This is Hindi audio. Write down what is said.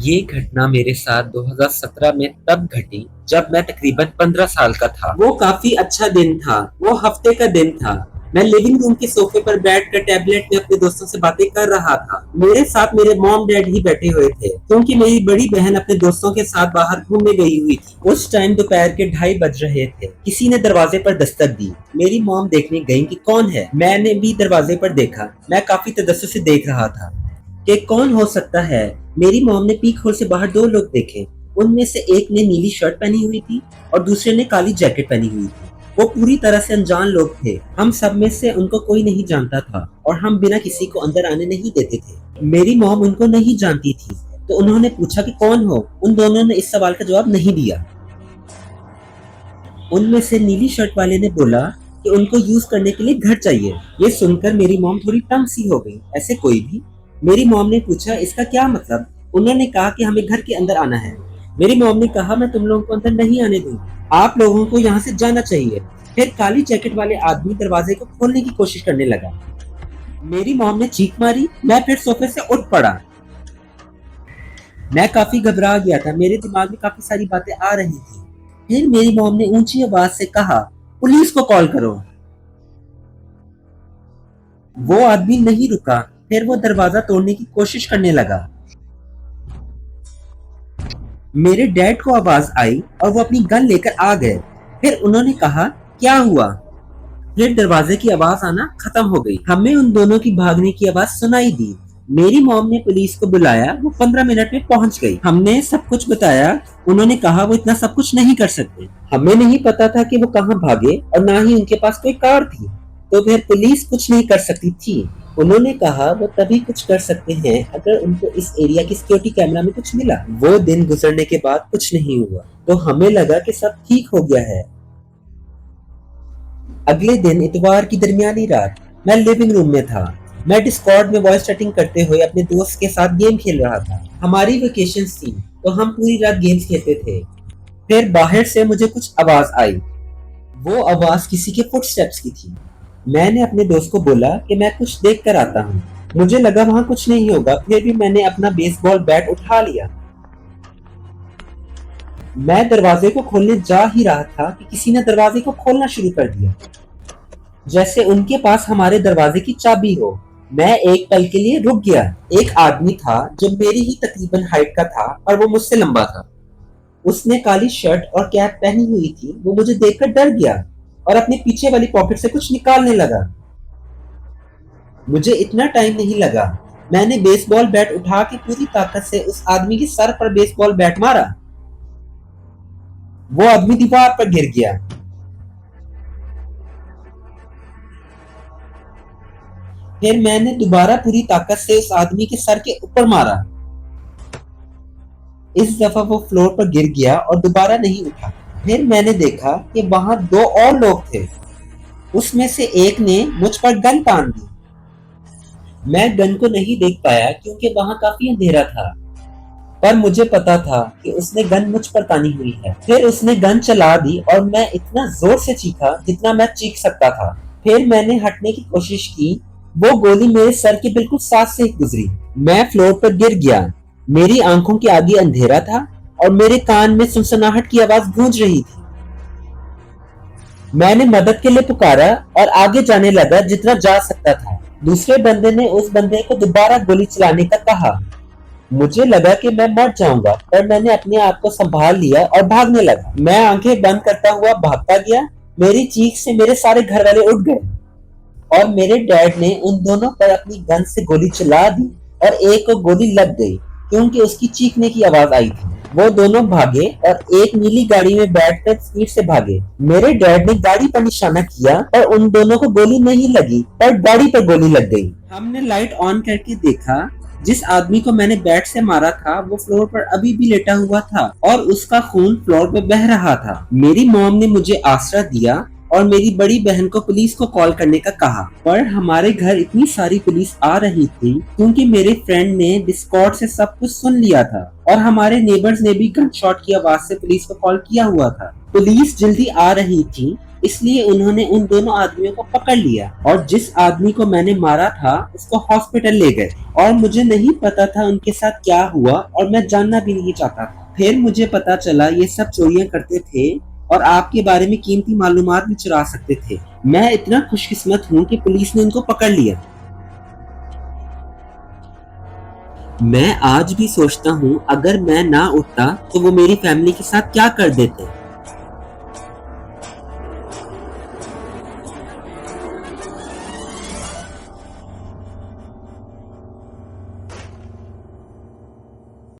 ये घटना मेरे साथ 2017 में तब घटी जब मैं तकरीबन 15 साल का था। वो काफी अच्छा दिन था। वो हफ्ते का दिन था। मैं लिविंग रूम के सोफे पर बैठकर टैबलेट में अपने दोस्तों से बातें कर रहा था। मेरे साथ मेरे मॉम डैड ही बैठे हुए थे क्योंकि मेरी बड़ी बहन अपने दोस्तों के साथ बाहर घूमने गई हुई थी। उस टाइम दोपहर के 2:30 बज रहे थे। किसी ने दरवाजे पर दस्तक दी। मेरी मॉम देखने गई कि कौन है। मैंने भी दरवाजे पर देखा। मैं काफी तजस्सुस से देख रहा था कि कौन हो सकता है। मेरी मॉम ने पीक होल से बाहर दो लोग देखे। उनमें से एक ने नीली शर्ट पहनी हुई थी और दूसरे ने काली जैकेट पहनी हुई थी। वो पूरी तरह से अनजान लोग थे। हम सब में से उनको कोई नहीं जानता था और हम बिना किसी को अंदर आने नहीं देते थे। मेरी मॉम उनको नहीं जानती थी तो उन्होंने पूछा कि कौन हो। उन दोनों ने इस सवाल का जवाब नहीं दिया। उनमें से नीली शर्ट वाले ने बोला कि उनको यूज करने के लिए घर चाहिए। ये सुनकर मेरी मॉम थोड़ी तंग सी हो गई। ऐसे कोई भी? मेरी मॉम ने पूछा इसका क्या मतलब। उन्होंने कहा कि हमें घर के अंदर आना है। मेरी मॉम ने कहा मैं तुम लोगों को अंदर नहीं आने दूंगी, आप लोगों को यहाँ से जाना चाहिए। फिर काली जैकेट वाले आदमी दरवाजे को खोलने की कोशिश करने लगा। मेरी मॉम ने चीख मारी। मैं फिर सोफे से उठ पड़ा। मैं काफी घबरा गया था। मेरे दिमाग में काफी सारी बातें आ रही थी। फिर मेरी मॉम ने ऊंची आवाज से कहा पुलिस को कॉल करो। वो आदमी नहीं रुका। फिर वो दरवाजा तोड़ने की कोशिश करने लगा। मेरे डैड को आवाज आई और वो अपनी गन लेकर आ गए। फिर उन्होंने कहा क्या हुआ। फिर दरवाजे की आवाज आना खत्म हो गई। हमें उन दोनों की भागने की आवाज सुनाई दी। मेरी मॉम ने पुलिस को बुलाया। वो 15 मिनट में पहुंच गई। हमने सब कुछ बताया। उन्होंने कहा वो इतना सब कुछ नहीं कर सकते। हमें नहीं पता था कि वो कहाँ भागे और ना ही उनके पास कोई कार थी, तो फिर पुलिस कुछ नहीं कर सकती थी। उन्होंने कहा वो तभी कुछ कर सकते हैं अगर उनको इस एरिया की सिक्योरिटी कैमरा में कुछ मिला। वो दिन गुजरने के बाद कुछ नहीं हुआ तो हमें लगा कि सब ठीक हो गया है। अगले दिन इतवार की दरमियानी रात मैं लिविंग रूम में था। मैं डिस्कॉर्ड में वॉइस चैटिंग करते हुए अपने दोस्त के साथ गेम खेल रहा था। हमारी वेकेशंस थी तो हम पूरी रात गेम्स खेलते थे। फिर बाहर से मुझे कुछ आवाज आई। वो आवाज किसी के फुटस्टेप्स की थी। मैंने अपने दोस्त को बोला कि मैं कुछ देख कर आता हूँ। मुझे लगा वहां कुछ नहीं होगा। फिर भी मैंने अपना बेसबॉल बैट उठा लिया। मैं दरवाजे को खोलने जा ही रहा था कि किसी ने दरवाजे को खोलना शुरू कर दिया, जैसे उनके पास हमारे दरवाजे की चाबी हो। मैं एक पल के लिए रुक गया। एक आदमी था जो मेरी ही तकरीबन हाइट का था और वो मुझसे लंबा था। उसने काली शर्ट और कैप पहनी हुई थी। वो मुझे देखकर डर गया और अपने पीछे वाली पॉकेट से कुछ निकालने लगा। मुझे इतना टाइम नहीं लगा। मैंने बेसबॉल बैट उठा के पूरी ताकत से उस आदमी के सर पर बेसबॉल बैट मारा। वो आदमी दीवार पर गिर गया। फिर मैंने दोबारा पूरी ताकत से उस आदमी के सर के ऊपर मारा। इस दफा वो फ्लोर पर गिर गया और दोबारा नहीं उठा। फिर मैंने देखा कि वहां दो और लोग थे। उसमें से एक ने मुझ पर गन तान दी। मैं गन को नहीं देख पाया क्योंकि वहां काफी अंधेरा था, पर मुझे पता था कि उसने गन मुझ पर तानी हुई है। फिर उसने गन चला दी और मैं इतना जोर से चीखा जितना मैं चीख सकता था। फिर मैंने हटने की कोशिश की। वो गोली मेरे सर के बिल्कुल साथ से गुजरी। मैं फ्लोर पर गिर गया। मेरी आंखों के आगे अंधेरा था और मेरे कान में सुनसनाहट की आवाज गूंज रही थी। मैंने मदद के लिए पुकारा और आगे जाने लगा जितना जा सकता था। दूसरे बंदे ने उस बंदे को दोबारा गोली चलाने का कहा। मुझे लगा कि मैं मर जाऊंगा, पर मैंने अपने आप को संभाल लिया और भागने लगा। मैं आंखें बंद करता हुआ भागता गया। मेरी चीख से मेरे सारे घर वाले उठ गए और मेरे डैड ने उन दोनों पर अपनी गन से गोली चला दी और एक को गोली लग गई क्योंकि उसकी चीखने की आवाज आई थी। वो दोनों भागे और एक नीली गाड़ी में बैठकर स्पीड से भागे। मेरे डैड ने गाड़ी पर निशाना किया पर उन दोनों को गोली नहीं लगी, पर गाड़ी पर गोली लग गई। हमने लाइट ऑन करके देखा। जिस आदमी को मैंने बैट से मारा था वो फ्लोर पर अभी भी लेटा हुआ था और उसका खून फ्लोर पे बह रहा था। मेरी मॉम ने मुझे आसरा दिया और मेरी बड़ी बहन को पुलिस को कॉल करने का कहा, पर हमारे घर इतनी सारी पुलिस आ रही थी क्योंकि मेरे फ्रेंड ने डिस्कॉर्ड से सब कुछ सुन लिया था और हमारे नेबर्स ने भी गन शॉट की आवाज से पुलिस को कॉल किया हुआ था। पुलिस जल्दी आ रही थी इसलिए उन्होंने उन दोनों आदमियों को पकड़ लिया और जिस आदमी को मैंने मारा था उसको हॉस्पिटल ले गए और मुझे नहीं पता था उनके साथ क्या हुआ और मैं जानना भी नहीं चाहता था। फिर मुझे पता चला ये सब चोरियां करते थे और आपके बारे में कीमती मालूमात भी चुरा सकते थे। मैं इतना खुशकिस्मत हूँ कि पुलिस ने उनको पकड़ लिया। मैं आज भी सोचता हूँ अगर मैं ना उठता तो वो मेरी फैमिली के साथ क्या कर देते।